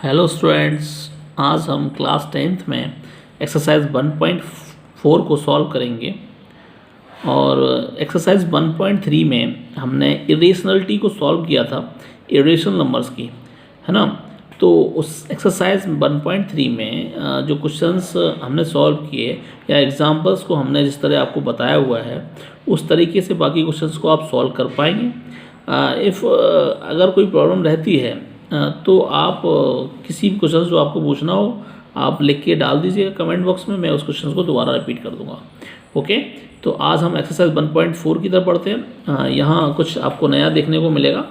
Hello students, आज हम class 10th में एक्सरसाइज 1.4 को सॉल्व करेंगे। और एक्सरसाइज 1.3 में हमने इरेशनलिटी को सॉल्व किया था, इरेशनल नंबर्स की, है ना। तो उस एक्सरसाइज 1.3 में जो क्वेश्चंस हमने सॉल्व किए या एग्जांपल्स को हमने जिस तरह आपको बताया हुआ है उस तरीके से बाकी क्वेश्चंस को आप सॉल्व कर पाएंगे। अगर कोई प्रॉब्लम रहती है तो आप किसी भी क्वेश्चन जो आपको पूछना हो आप लिख के डाल दीजिएगा कमेंट बॉक्स में, मैं उस क्वेश्चन को दोबारा रिपीट कर दूंगा। ओके, तो आज हम एक्सरसाइज 1.4 की तरफ पढ़ते हैं। यहाँ कुछ आपको नया देखने को मिलेगा,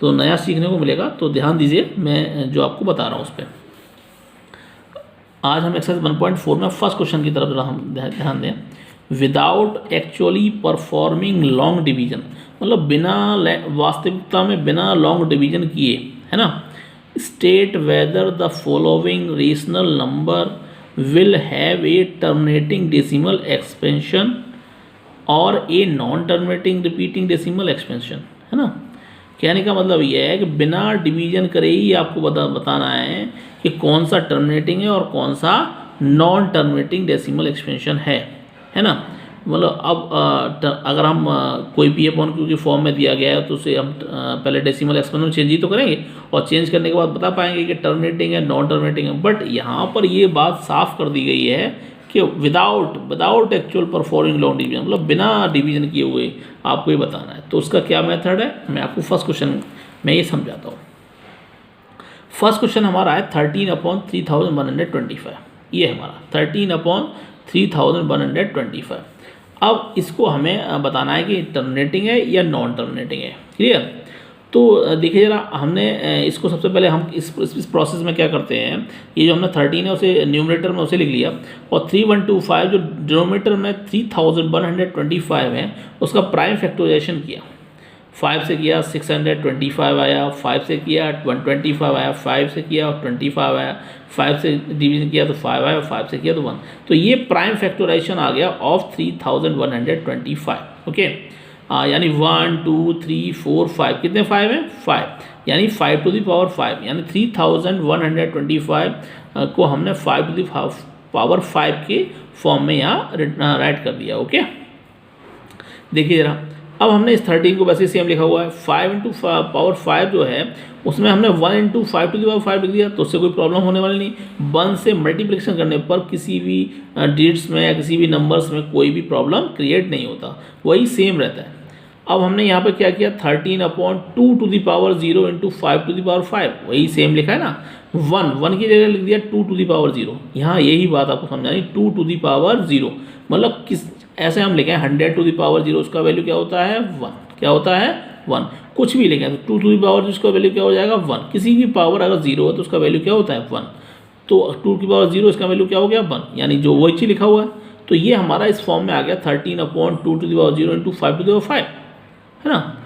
तो नया सीखने को मिलेगा, तो ध्यान दीजिए मैं जो आपको बता रहा हूँ उस पर। आज हम एक्सरसाइज 1.4 में फर्स्ट क्वेश्चन की तरफ हम ध्यान दें। Without actually performing long division, मतलब बिना वास्तविकता में बिना लॉन्ग डिवीजन किए, है ना। State whether the following rational number will have a terminating decimal expansion और a non terminating repeating decimal expansion, है ना। कहने का मतलब यह है कि बिना डिवीजन करे ही आपको बताना है कि कौन सा टर्मिनेटिंग है और कौन सा नॉन टर्मिनेटिंग डेसिमल एक्सपेंशन है ना। मतलब अब अगर हम कोई पी अपॉन क्यू की फॉर्म में दिया गया है तो उसे हम पहले डेसिमल एक्सपेंशन में चेंज ही तो करेंगे और चेंज करने के बाद बता पाएंगे कि टर्मिनेटिंग है नॉन टर्मिनेटिंग है। बट यहाँ पर ये बात साफ कर दी गई है कि without actual performing long division, मतलब बिना डिवीजन किए हुए आपको ये बताना है। तो उसका क्या मेथड है, मैं आपको फर्स्ट क्वेश्चन में ये समझाता हूँ। फर्स्ट क्वेश्चन हमारा है 13/3125, ये है हमारा 13/3125। अब इसको हमें बताना है कि टर्मिनेटिंग है या नॉन टर्मिनेटिंग है। क्लियर? तो देखिए जरा, हमने इसको सबसे पहले हम इस प्रोसेस में क्या करते हैं, ये जो हमने 13 है उसे न्यूमरेटर में उसे लिख लिया और 3125 जो डिनोमिनेटर में 3125 है उसका प्राइम फैक्टराइजेशन किया। 5 से किया 625 आया, 5 से किया 125 आया, 5 से किया 25 आया, 5 से डिवीजन किया तो 5 आया, 5 से किया तो 1। तो ये प्राइम फैक्टराइजेशन आ गया ऑफ 3125। ओके, यानी 1 2 3 4 5, कितने 5 हैं? 5, यानी 5 टू द पावर 5, यानी 3125 को हमने 5 टू द पावर 5 के फॉर्म में यहाँ राइट कर दिया। ओके, देखिए जरा, अब हमने इस 13 को वैसे सेम लिखा हुआ है। 5 इंटू पावर 5 जो है उसमें हमने 1 इंटू 5 टू द पावर 5 लिख दिया, तो उससे कोई प्रॉब्लम होने वाली नहीं। 1 से मल्टीप्लिकेशन करने पर किसी भी डिजिट्स में या किसी भी नंबर्स में कोई भी प्रॉब्लम क्रिएट नहीं होता, वही सेम रहता है। अब हमने यहाँ पे क्या किया, 13/2 to the power 0 into 5 to the power 5, वही सेम लिखा है ना। 1 की जगह लिख दिया 2 टू द पावर 0। यहाँ यही बात आपको समझानी, 2 टू द पावर 0 मतलब किस ऐसे हम लिखें 100 टू द पावर 0, उसका वैल्यू क्या होता है 1। क्या होता है 1। कुछ भी लिखें तो 2 टू द पावर उसका वैल्यू क्या हो जाएगा 1। किसी की पावर अगर 0 है तो उसका वैल्यू क्या होता है 1। तो 2 की पावर 0 इसका वैल्यू क्या हो गया 1, यानी जो वही चीज़ लिखा हुआ है। तो ये हमारा इस फॉर्म में आ गया 13/2 to the power 0 into 5 to the power 5, है ना।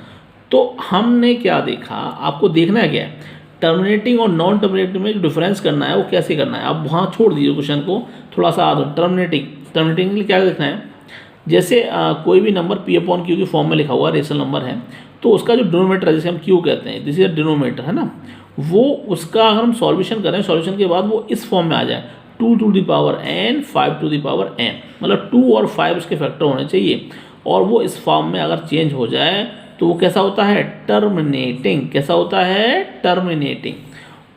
तो हमने क्या देखा, आपको देखना है क्या है, टर्मिनेटिंग और नॉन टर्मिनेटिंग में जो डिफरेंस करना है वो कैसे करना है। आप वहाँ छोड़ दीजिए क्वेश्चन को, थोड़ा सा टर्मिनेटिंग के लिए क्या देखना है। जैसे कोई भी नंबर पी अपॉन क्यू की फॉर्म में लिखा हुआ रेशनल नंबर है, तो उसका जो डिनोमिनेटर है जिसे हम क्यू कहते हैं, दिस इज डिनोमिनेटर, है ना, वो उसका अगर हम सॉल्यूशन करें, सॉल्यूशन के बाद वो इस फॉर्म में आ जाए 2 to the power n 5 to the power n, मतलब 2 और 5 उसके फैक्टर होने चाहिए। और वो इस फॉर्म में अगर चेंज हो जाए तो वो कैसा होता है टर्मिनेटिंग। कैसा होता है टर्मिनेटिंग।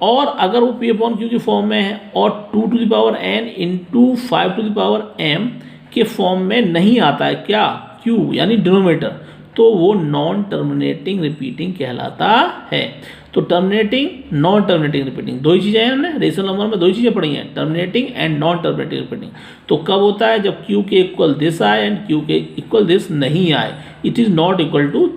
और अगर वो पी अपॉन क्यू की फॉर्म में है और 2 to the power n into 5 to the power m के फॉर्म में नहीं आता है क्या क्यू, यानी डिनोमिनेटर, तो वो नॉन टर्मिनेटिंग रिपीटिंग कहलाता है। तो टर्मिनेटिंग, नॉन टर्मिनेटिंग रिपीटिंग, दो ही चीज़ें हैं, हमने रेशनल नंबर में दो ही चीज़ें पढ़ी हैं, terminating and non terminating repeating. तो कब होता है, जब क्यू के इक्वल दिस आए एंड क्यू के इक्वल दिस नहीं आए, it is not equal to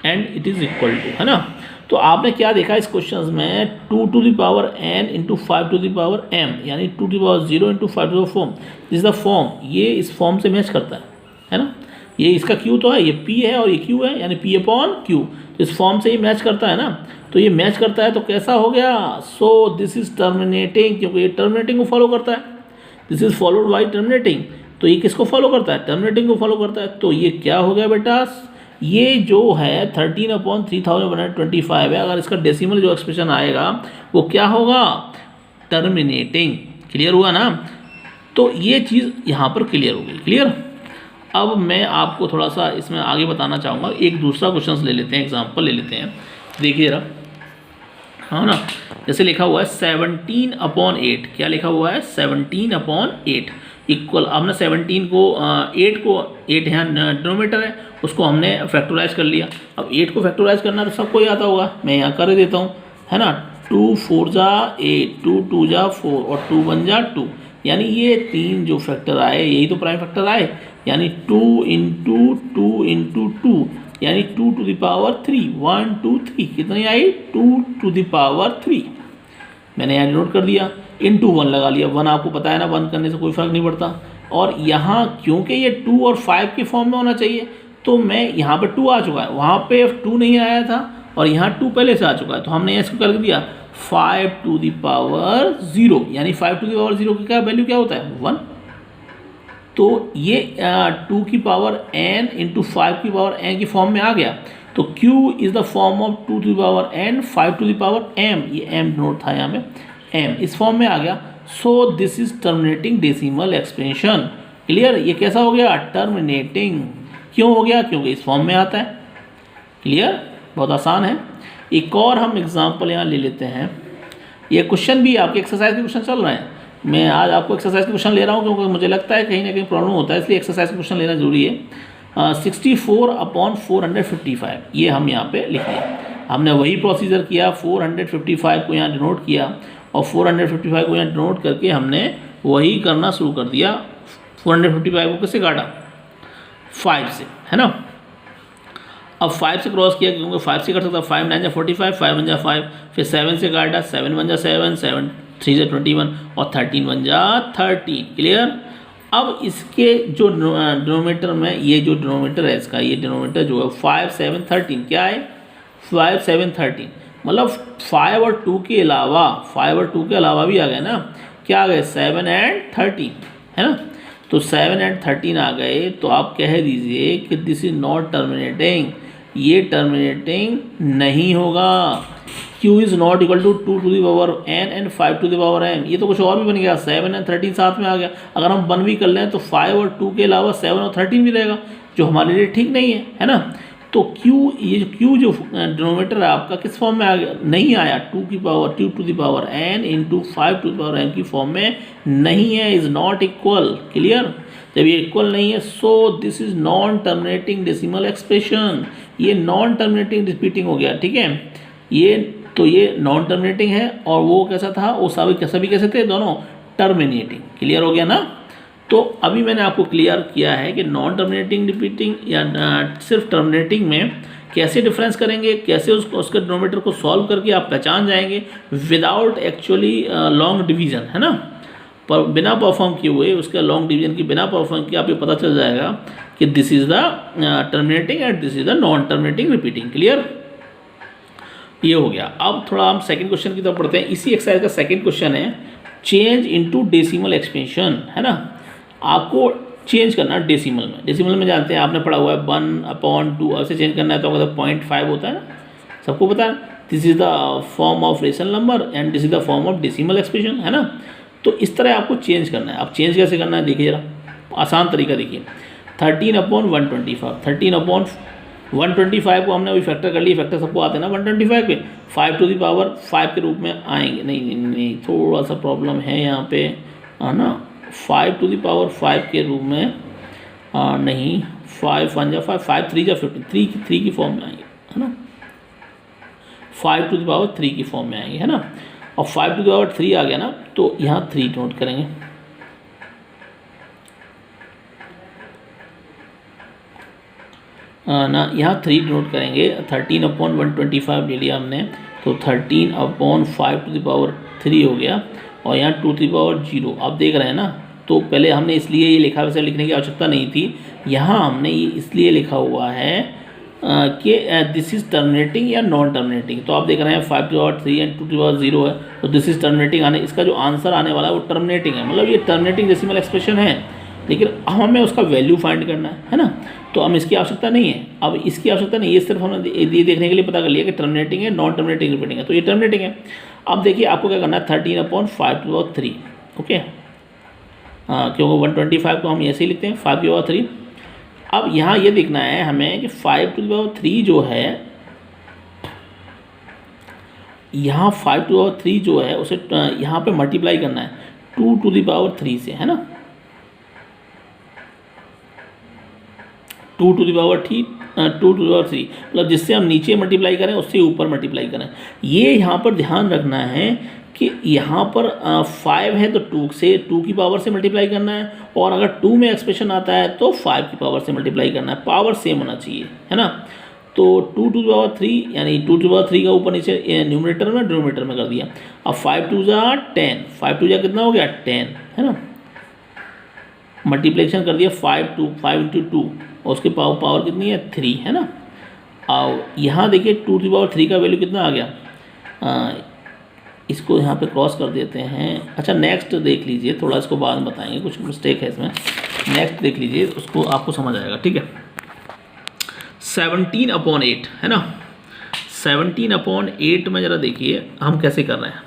and it is equal to, है ना। तो आपने क्या देखा इस क्वेश्चन में, 2 to the power n into 5 to the power m, यानी 2 to the power 0 into 5 to the form, this is the form, ये इस फॉर्म से मैच करता है ना। ये इसका q तो है, ये p है और ये q है, यानी p अपॉन q, तो इस फॉर्म से ही मैच करता है ना। तो ये मैच करता है तो कैसा हो गया, सो दिस इज टर्मिनेटिंग, क्योंकि ये टर्मिनेटिंग को फॉलो करता है, this is followed by terminating. तो ये किसको फॉलो करता है, टर्मिनेटिंग को फॉलो करता है। तो ये क्या हो गया बेटा, ये जो है 13/3125 है, अगर इसका डेसिमल जो एक्सप्रेशन आएगा वो क्या होगा, टर्मिनेटिंग। क्लियर हुआ ना? तो ये चीज़ यहाँ पर क्लियर हो गई। क्लियर। अब मैं आपको थोड़ा सा इसमें आगे बताना चाहूँगा, एक दूसरा क्वेश्चन ले लेते हैं, एग्जाम्पल ले लेते हैं। देखिए जरा, हाँ ना, जैसे लिखा हुआ है 17/8। क्या लिखा हुआ है? 17/8 इक्वल, हमने 17 को 8 यहाँ डिनोमीटर है, उसको हमने फैक्टराइज कर लिया। अब 8 को फैक्टराइज करना तो सबको ही आता होगा, मैं यहाँ कर देता हूँ, है ना। 2 4 जा 8, 2 2 जा 4 और 2 1 जा 2, यानी ये 3 जो फैक्टर आए यही तो प्राइम फैक्टर आए, यानी 2 × 2 × 2 यानी 2 to the power 3, 1 2 3 कितनी आई? 2 to the power 3। मैंने यहाँ नोट कर दिया, इंटू 1 लगा लिया। 1 आपको पता है ना, 1 करने से कोई फर्क नहीं पड़ता। और यहाँ क्योंकि ये 2 और 5 के फॉर्म में होना चाहिए, तो मैं यहाँ पर 2 आ चुका है, वहाँ पे 2 नहीं आया था, और यहाँ 2 पहले से आ चुका है, तो हमने इसको कर दिया 5 to the power 0, यानी 5 to the power 0 की क्या वैल्यू क्या होता है? 1। तो ये 2 की पावर n इंटू 5 की पावर n की फॉर्म में आ गया। तो q is the form of 2 to the power n 5 to the power m, ये m नोट था यहाँ में, m इस फॉर्म में आ गया। So this is terminating decimal expansion. Clear. ये कैसा हो गया? टर्मिनेटिंग। क्यों हो गया? क्योंकि इस फॉर्म में आता है। क्लियर। बहुत आसान है। एक और हम एग्जाम्पल यहाँ ले लेते हैं। ये क्वेश्चन भी आपके एक्सरसाइज के क्वेश्चन चल रहे हैं, मैं आज आपको एक्सरसाइज के क्वेश्चन ले रहा हूँ क्योंकि मुझे लगता है कहीं ना कहीं प्रॉब्लम होता है, इसलिए एक्सरसाइज के क्वेश्चन लेना जरूरी है। 64/455 ये हम यहाँ पे लिख लिया। हमने वही प्रोसीजर किया, 455 को यहाँ डिनोट किया और 455 को यहाँ डिनोट करके हमने वही करना शुरू कर दिया। 455 को किससे काटा? 5 से, है ना। अब 5 से क्रॉस किया क्योंकि 5 से कट सकता, 5 9 जा 45, 5 1 जा 5, फिर 7 से काटा, 7 1 जा 7, 7 3 जा 21 और 13 1 जा 13। क्लियर। अब इसके जो डिनोमीटर में, ये जो डिनोमीटर है इसका, ये डिनोमीटर जो है 5 7 13 क्या है? 5 7 13, मतलब 5 और 2 के अलावा, 5 और 2 के अलावा भी आ गए ना, क्या आ गए? 7 और 13, है ना। तो 7 और 13 आ गए, तो आप कह दीजिए कि दिस इज नॉट टर्मिनेटिंग, ये टर्मिनेटिंग नहीं होगा। q is not equal to 2 to the power n and 5 to the power m। ये तो कुछ और भी बन गया, 7 और 13 साथ में आ गया। अगर हम 1 भी कर लें तो 5 और 2 के अलावा 7 और 13 भी रहेगा, जो हमारे लिए ठीक नहीं है ना। तो q, ये q जो डिनोमीटर है आपका किस फॉर्म में आ गया? नहीं आया, 2 to the power n into 5 to the power m की फॉर्म में नहीं है, इज़ नॉट इक्वल। क्लियर। जब ये इक्वल नहीं है, so this is non terminating decimal expression. ये नॉन टर्मिनेटिंग रिपीटिंग हो गया, ठीक है। ये तो ये नॉन टर्मिनेटिंग है, और वो कैसा था? वो सभी कैसे थे? दोनों टर्मिनेटिंग। क्लियर हो गया ना। तो अभी मैंने आपको क्लियर किया है कि नॉन टर्मिनेटिंग रिपीटिंग या सिर्फ टर्मिनेटिंग में कैसे डिफरेंस करेंगे, कैसे उसके डिनोमीटर को सॉल्व करके आप पहचान जाएंगे विदाउट एक्चुअली लॉन्ग डिवीजन, है ना। पर बिना परफॉर्म किए हुए, उसके लॉन्ग डिवीजन की बिना परफॉर्म किए आपको पता चल जाएगा कि this is the terminating and this is the non terminating repeating. Clear. ये हो गया। अब थोड़ा हम सेकंड क्वेश्चन की तरफ पढ़ते हैं। इसी एक्सरसाइज का सेकंड क्वेश्चन है चेंज इनटू डेसिमल एक्सपेंशन, है ना। आपको चेंज करना डेसिमल में। डेसिमल में जानते हैं, आपने पढ़ा हुआ है 1/2, ऐसे चेंज करना है तो अगर 0.5 होता है ना, सबको पता है। This is the form of rational number and this is the form of decimal expression, है ना। तो इस तरह आपको चेंज करना है। आप चेंज कैसे करना है देखिए जरा, आसान तरीका देखिए। 13/125, 13/125 को हमने अभी फैक्टर कर लिया। फैक्टर सबको आते हैं ना 125 के, 5 to the power 5 के रूप में आएंगे। नहीं, थोड़ा सा प्रॉब्लम है यहाँ पे, है ना। 5 to the power 5 के रूप में नहीं, 5 1 जा 5, 5 3 जा 15, 3 की फॉर्म में आएंगे, है ना। 5 to the power 3 की फॉर्म में आएंगे, है ना। और 5 to the power 3 आ गया ना, तो यहाँ 3 नोट करेंगे। ना यहाँ 3 नोट करेंगे। 13/125 ले लिया हमने, तो 13/5 to the power 3 हो गया, और यहाँ 2 to the power 0। आप देख रहे हैं ना। तो पहले हमने इसलिए ये लिखा, वैसे लिखने की आवश्यकता नहीं थी। यहाँ हमने ये इसलिए लिखा हुआ है कि दिस इज़ टर्मिनेटिंग या नॉन टर्मिनेटिंग। तो आप देख रहे हैं 5 to the power 3 and 2 to the power 0 है, तो दिस इज़ टर्मिनेटिंग इसका जो आंसर आने वाला है वो टर्मिनेटिंग है, मतलब ये टर्मिनेटिंग डेसिमल एक्सप्रेशन है। लेकिन अब हमें उसका वैल्यू फाइंड करना है ना। तो हम इसकी आवश्यकता नहीं है, अब इसकी आवश्यकता नहीं, ये सिर्फ हमने ये देखने के लिए पता कर लिया कि टर्मिनेटिंग है, नॉन टर्मिनेटिंग रिपीटिंग है, तो ये टर्मिनेटिंग है। अब देखिए आपको क्या करना है, 13/5/3, ओके, क्योंकि 125 को हम ऐसे ही लिखते हैं 5/3। अब यहाँ ये देखना है हमें कि 5/3 जो है, यहाँ 5/3 जो है उसे यहाँ पे मल्टीप्लाई करना है 2/3 से, है ना, 2/3 मतलब जिससे हम नीचे मल्टीप्लाई करें उससे ऊपर मल्टीप्लाई करें। ये यहाँ पर ध्यान रखना है कि यहाँ पर 5 है तो 2 से 2 की पावर से मल्टीप्लाई करना है, और अगर 2 में एक्सप्रेशन आता है तो 5 की पावर से मल्टीप्लाई करना है, पावर सेम होना चाहिए, है ना। तो 2/3 यानी 2/3 का ऊपर नीचे न्यूमरेटर में डिनोमिनेटर में कर दिया। अब 5 2 10, 5 2 कितना हो गया 10, है ना, मल्टीप्लिकेशन कर दिया 5 × 2 और उसके पावर कितनी है 3, है ना। और यहाँ देखिए 2/3 का वैल्यू कितना आ गया, इसको यहाँ पे क्रॉस कर देते हैं। अच्छा नेक्स्ट देख लीजिए, थोड़ा इसको बाद में बताएंगे, कुछ मिस्टेक है इसमें, नेक्स्ट देख लीजिए, उसको आपको समझ आएगा, ठीक है। 17/8 है ना, 17/8 में ज़रा देखिए हम कैसे कर रहे हैं।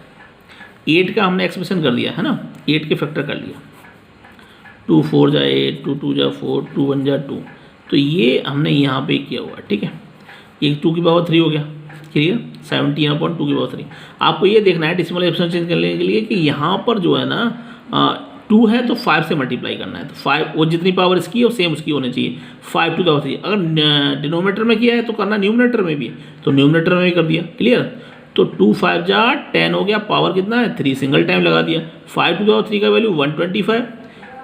8 का हमने एक्सप्रेशन कर दिया, है ना, 8 के फैक्टर कर लिया, 2 4 जा 8, 2 2 जा 4, 2 1 जा 2, तो ये हमने यहाँ पे किया हुआ है, ठीक है। ये 2/3 हो गया, क्लियर, 17/2/3। आपको ये देखना है डेसिमल एक्सप्रेशन चेंज करने के लिए कि यहाँ पर जो है ना 2 है तो 5 से मल्टीप्लाई करना है, तो 5 वो जितनी पावर इसकी है वो सेम उसकी होनी चाहिए, 5/3। अगर डिनोमिनेटर में किया है तो करना न्यूमरेटर में भी है, तो न्यूमरेटर में भी कर दिया, क्लियर। तो 2 5 जा 10 हो गया, पावर कितना है 3, सिंगल टाइम लगा दिया। 5/3 का वैल्यू 125,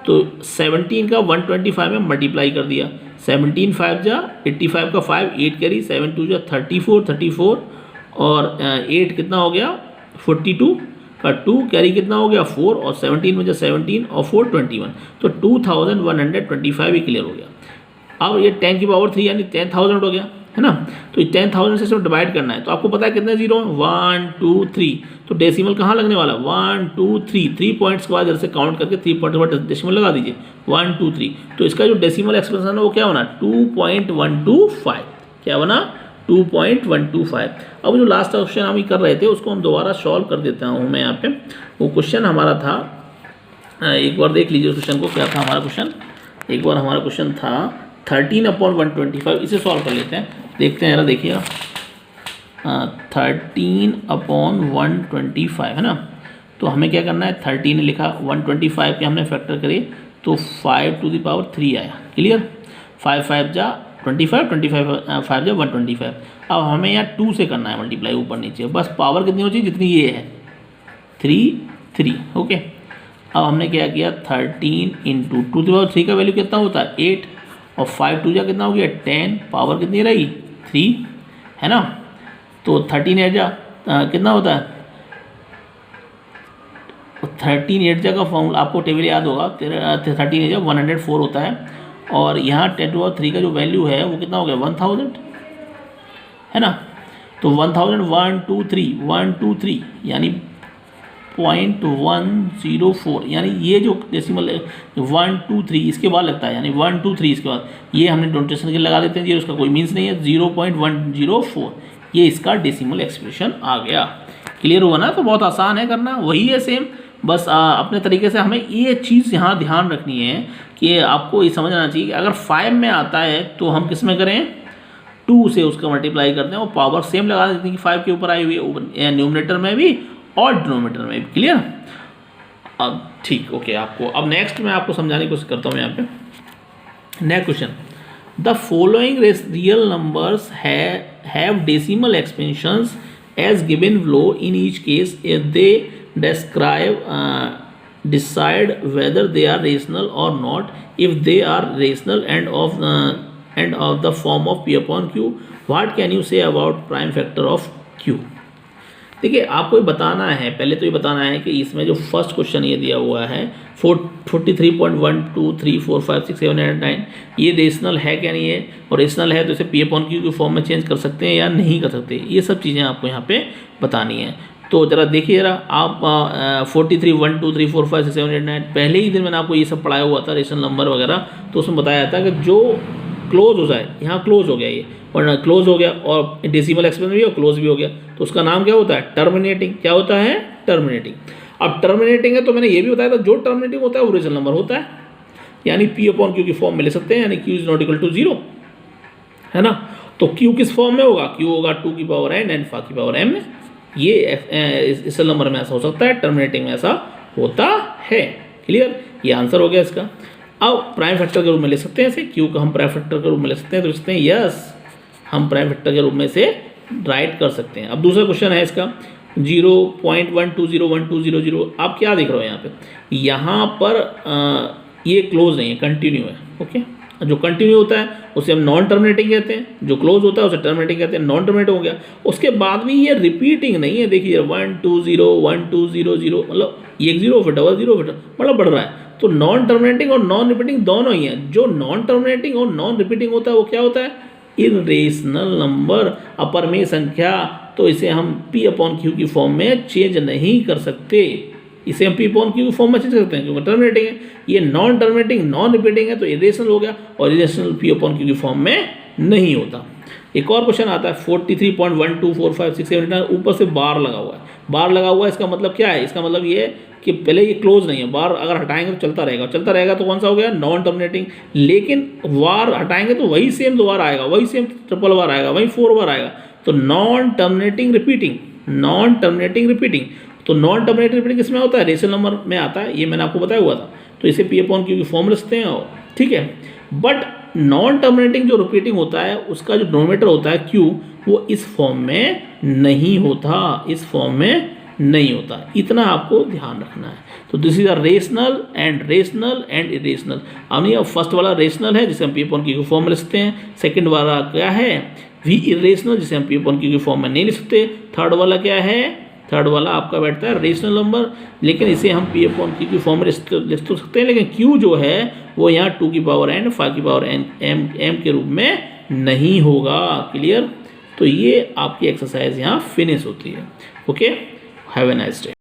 तो 17 का 125 में मल्टीप्लाई कर दिया, 17 5 जा 85 का 5, 8 कैरी, 7 2 जा 34 और 8 कितना हो गया 42 का 2 कैरी कितना हो गया 4, और 17 में जा 17 और 4 21, तो 2125 ही क्लियर हो गया। अब ये 10 की पावर 3 यानी 10,000 हो गया, है ना। तो 10,000 से इसमें डिवाइड करना है, तो आपको पता है कितने जीरो हैं 1 2 3, तो डेसिमल कहाँ लगने वाला 1 2 3 पॉइंट्स के बाद इधर से काउंट करके 3 पॉइंट के बाद डेसिमल लगा दीजिए 1 2 3, तो इसका जो डेसिमल एक्सप्रेशन है वो क्या होना 2.125, क्या बना 2.125। अब जो लास्ट क्वेश्चन हम कर रहे थे उसको हम दोबारा सॉल्व कर देता हूँ मैं यहाँ पे। वो क्वेश्चन हमारा था, एक बार देख लीजिए क्वेश्चन को, क्या था हमारा क्वेश्चन, एक बार हमारा क्वेश्चन था 13/125, इसे सॉल्व कर लेते हैं, देखते हैं, जरा देखिएगा 13/125 है ना। तो हमें क्या करना है, 13 लिखा, 125 के हमने फैक्टर करे तो 5/3 आया, क्लियर। 5 5 जा 25, 25 5 जा 125। अब हमें यहाँ 2 से करना है मल्टीप्लाई ऊपर नीचे, बस पावर कितनी हो चाहिए जितनी ये है 3, ओके। अब हमने क्या किया 13 × 2/3 का वैल्यू कितना होता है 8, और 5 2 जा कितना हो गया 10, पावर कितनी रही 3, है ना। तो 13 8 जा कितना होता है 13 8 जा का फॉर्मूला आपको टेबल याद होगा, 13 8 जा 104 होता है, और यहाँ 10/3 का जो वैल्यू है वो कितना हो गया 1000, है ना। तो 1000 1 2 3 यानी 0.104, यानी ये जो डेसिमल 1 2 3 इसके बाद लगता है, यानी 1 2 3 इसके बाद ये हमने नोटेशन के लगा देते हैं, ये उसका कोई मीन्स नहीं है, 0.104 ये इसका डेसिमल एक्सप्रेशन आ गया, क्लियर हुआ ना। तो बहुत आसान है करना, वही है सेम, बस अपने तरीके से हमें ये चीज़ यहाँ ध्यान रखनी है कि आपको ये समझना चाहिए कि अगर 5 में आता है तो हम किस में करें 2 से उसका मल्टीप्लाई करते हैं और पावर सेम लगा देते हैं कि 5 के ऊपर आई हुई है, न्यूमरेटर में भी और डिनोमिनेटर में भी, क्लियर। अब ठीक, ओके। आपको अब नेक्स्ट मैं आपको समझाने की कोशिश करता हूँ यहाँ पे। Next question, the following real numbers have decimal expansions as given below, in each case if they decide whether they are rational or not. If they are rational and of the form of P upon Q, what can you say about prime factor of Q? देखिए आपको ये बताना है, पहले तो ये बताना है कि इसमें जो फर्स्ट क्वेश्चन ये दिया हुआ है 43.123456789 ये रेशनल है क्या नहीं है, और रेशनल है तो इसे P अपॉन Q के फॉर्म में चेंज कर सकते हैं या नहीं कर सकते, ये सब चीज़ें आपको यहाँ पे बतानी है। तो ज़रा देखिए ज़रा आप 43 1 2 3 4 5 6 7 8 9 पहले ही दिन मैंने आपको ये सब पढ़ाया हुआ था रेशनल नंबर वगैरह, तो उसमें बताया था कि जो क्लोज हो जाए, यहाँ क्लोज हो गया ये और क्लोज हो गया और डेसिमल एक्सपेंस भी और क्लोज भी हो गया, तो उसका नाम क्या होता है? टर्मिनेटिंग। क्या होता है? टर्मिनेटिंग। अब टर्मिनेटिंग है तो मैंने ये भी बताया था जो टर्मिनेटिंग होता है वो रेशनल नंबर होता है, यानी P अपॉन Q की फॉर्म में ले सकते हैं, यानी Q is not equal to 0, है ना। तो Q किस फॉर्म में होगा? Q होगा 2 की पावर n एंड 5 की पावर m में। ये रेशनल नंबर में ऐसा हो सकता है, टर्मिनेटिंग में ऐसा होता है। क्लियर? ये आंसर हो गया इसका। अब प्राइम फैक्टर के रूप में ले सकते हैं इसे, Q का हम प्राइम फैक्टर के रूप में ले सकते हैं, तो लिखते हैं यस, हम प्राइम फैक्टर के रूप में से राइट कर सकते हैं। अब दूसरा क्वेश्चन है इसका 0.1201200। आप क्या देख रहे हो यहाँ पे? यहाँ पर ये क्लोज नहीं है, कंटिन्यू है। ओके, जो कंटिन्यू होता है उसे हम नॉन टर्मिनेटिंग कहते हैं, जो क्लोज होता है उसे टर्मिनेटिंग कहते हैं। नॉन टर्मिनेटिंग हो गया, उसके बाद भी ये रिपीटिंग नहीं है। देखिए 1 2 0 1 2 0 0, मतलब एक जीरो फिर डबल जीरो फिर मतलब बढ़ रहा है। तो नॉन टर्मिनेटिंग और नॉन रिपीटिंग दोनों ही हैं। जो नॉन टर्मिनेटिंग और नॉन रिपीटिंग होता है वो क्या होता है? इरेशनल नंबर, अपरिमेय संख्या। तो इसे हम P अपॉन Q की फॉर्म में चेंज नहीं कर सकते, इसे हम P अपॉन Q की फॉर्म में चेंज करते हैं क्योंकि टर्मिनेटिंग है। ये नॉन टर्मिनेटिंग नॉन रिपीटिंग है तो इरेशनल हो गया, और इरेशनल P अपॉन Q की फॉर्म में नहीं होता। एक और क्वेश्चन आता है 43.12456789, ऊपर से बार लगा हुआ है। बार लगा हुआ है इसका मतलब क्या है? इसका मतलब ये कि पहले ये क्लोज नहीं है, बार अगर हटाएंगे तो चलता रहेगा, चलता रहेगा तो कौन सा हो गया? Non terminating. लेकिन बार हटाएंगे तो वही सेम दो बार आएगा, वही सेम ट्रिपल बार आएगा, वही 4 बार आएगा। तो non terminating repeating, non terminating repeating. तो नॉन टर्मिनेटिंग रिपीटिंग किसमें होता है? रेशनल नंबर में आता है, ये मैंने आपको बताया हुआ था। तो इसे P अपॉन Q की फॉर्म लिखते हैं, ठीक है। बट नॉन टर्मिनेटिंग जो रिपीटिंग होता है उसका जो डिनोमिनेटर होता है Q, वो इस फॉर्म में नहीं होता, इस फॉर्म में नहीं होता। इतना आपको ध्यान रखना है। तो this is a rational and irrational. अब नहीं, अब फर्स्ट वाला रेशनल है जिसे हम P अपॉन Q की फॉर्म में लिखते हैं। सेकंड वाला क्या है? वी इरेशनल, जिसे हम P अपॉन Q की फॉर्म में नहीं लिख सकते। थर्ड वाला क्या है? थर्ड वाला आपका बैठता है रेशनल नंबर, लेकिन इसे हम P अपॉन Q की फॉर्म में लिख तो सकते हैं, लेकिन Q जो है वो यहाँ 2 की पावर n 5 की पावर n m के रूप में नहीं होगा। क्लियर? तो ये आपकी एक्सरसाइज यहाँ फिनिश होती है। Okay, have a nice day.